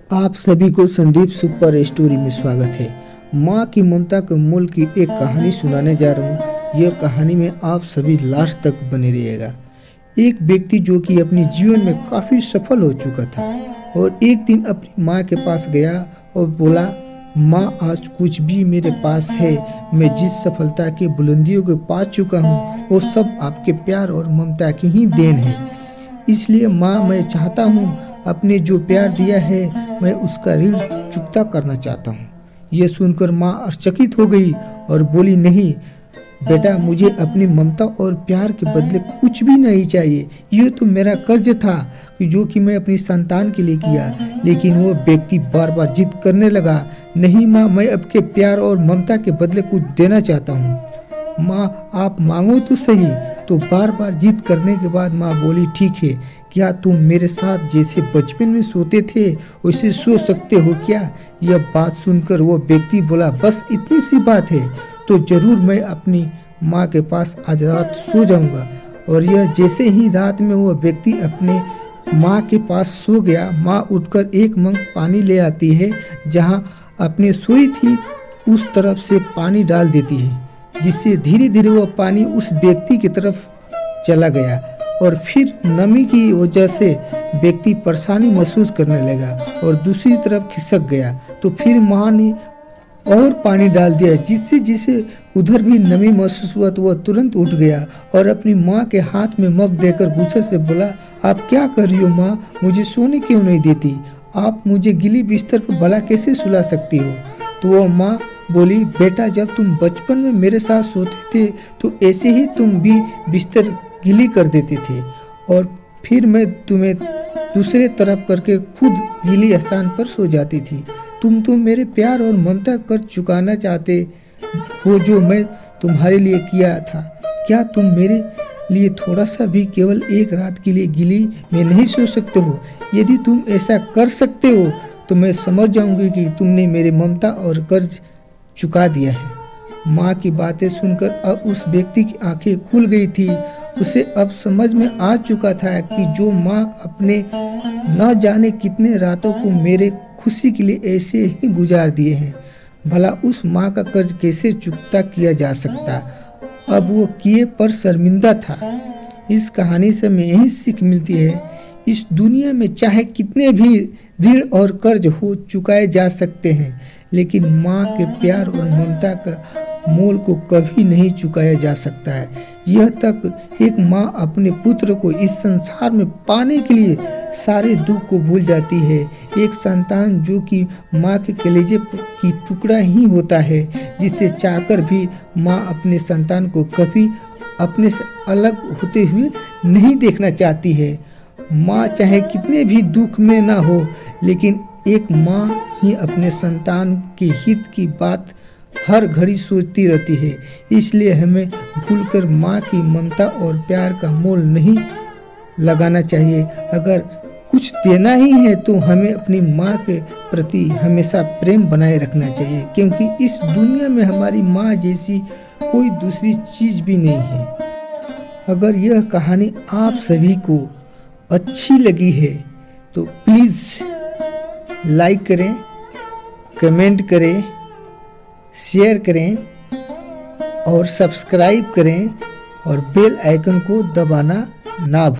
आप सभी को संदीप सुपर स्टोरी में स्वागत है। माँ की ममता के मोल की एक कहानी सुनाने जा रहा हूँ। यह कहानी में आप सभी लास्ट तक बने रहिएगा। एक व्यक्ति जो कि अपने जीवन में काफी सफल हो चुका था और एक दिन अपनी माँ के पास गया और बोला, माँ आज कुछ भी मेरे पास है, मैं जिस सफलता की बुलंदियों को पा चुका हूँ वो सब आपके प्यार और ममता की ही देन है। इसलिए माँ मैं चाहता हूँ आपने जो प्यार दिया है मैं उसका ऋण चुकता करना चाहता हूँ। यह सुनकर माँ आश्चर्यचकित हो गई और बोली, नहीं बेटा, मुझे अपनी ममता और प्यार के बदले कुछ भी नहीं चाहिए। यह तो मेरा कर्ज था जो कि मैं अपनी संतान के लिए किया। लेकिन वो व्यक्ति बार बार जिद करने लगा, नहीं माँ, मैं आपके प्यार और ममता के बदले कुछ देना चाहता हूँ। माँ आप मांगो तो सही। तो बार बार जिद करने के बाद माँ बोली, ठीक है, क्या तुम मेरे साथ जैसे बचपन में सोते थे वैसे सो सकते हो क्या? यह बात सुनकर वो व्यक्ति बोला, बस इतनी सी बात है तो जरूर मैं अपनी माँ के पास आज रात सो जाऊंगा। और यह जैसे ही रात में वो व्यक्ति अपने माँ के पास सो गया, माँ उठकर एक मग पानी ले आती है, जहाँ अपने सोई थी उस तरफ से पानी डाल देती है, जिससे धीरे धीरे वह पानी उस व्यक्ति की तरफ चला गया और फिर नमी की वजह से व्यक्ति परेशानी महसूस करने लगा और दूसरी तरफ खिसक गया। तो फिर माँ ने और पानी डाल दिया, जिससे जिसे उधर भी नमी महसूस हुआ तो वह तुरंत उठ गया और अपनी माँ के हाथ में मग देकर गुस्से से बोला, आप क्या कर रही हो माँ? मुझे सोने क्यों नहीं देती? आप मुझे गीली बिस्तर पर भला कैसे सुला सकती हो? तो वह माँ बोली, बेटा जब तुम बचपन में मेरे साथ सोते थे तो ऐसे ही तुम भी बिस्तर गीली कर देते थे और फिर मैं तुम्हें दूसरे तरफ करके खुद गीली स्थान पर सो जाती थी। तुम तो मेरे प्यार और ममता कर चुकाना चाहते हो जो मैं तुम्हारे लिए किया था। क्या तुम मेरे लिए थोड़ा सा भी केवल एक रात के लिए गीली में नहीं सो सकते हो? यदि तुम ऐसा कर सकते हो तो मैं समझ जाऊंगी कि तुमने मेरे ममता और कर्ज चुका दिया है। माँ की बातें सुनकर अब उस व्यक्ति की आंखें खुल गई थी। उसे अब समझ में आ चुका था कि जो माँ अपने न जाने कितने रातों को मेरे खुशी के लिए ऐसे ही गुजार दिए हैं, भला उस माँ का कर्ज कैसे चुकता किया जा सकता। अब वो किए पर शर्मिंदा था। इस कहानी से हमें यही सीख मिलती है, इस दुनिया में चाहे कितने भी ऋण और कर्ज हो चुकाए जा सकते हैं, लेकिन माँ के प्यार और ममता का मोल को कभी नहीं चुकाया जा सकता है। यह तक एक माँ अपने पुत्र को इस संसार में पाने के लिए सारे दुख को भूल जाती है। एक संतान जो कि माँ के कलेजे की टुकड़ा ही होता है, जिसे चाहकर भी माँ अपने संतान को कभी अपने से अलग होते हुए नहीं देखना चाहती है। माँ चाहे कितने भी दुख में ना हो, लेकिन एक माँ ही अपने संतान के हित की बात हर घड़ी सोचती रहती है। इसलिए हमें भूलकर माँ की ममता और प्यार का मोल नहीं लगाना चाहिए। अगर कुछ देना ही है तो हमें अपनी माँ के प्रति हमेशा प्रेम बनाए रखना चाहिए, क्योंकि इस दुनिया में हमारी माँ जैसी कोई दूसरी चीज़ भी नहीं है। अगर यह कहानी आप सभी को अच्छी लगी है तो प्लीज़ लाइक करें, कमेंट करें, शेयर करें और सब्सक्राइब करें और बेल आइकन को दबाना ना भूलें।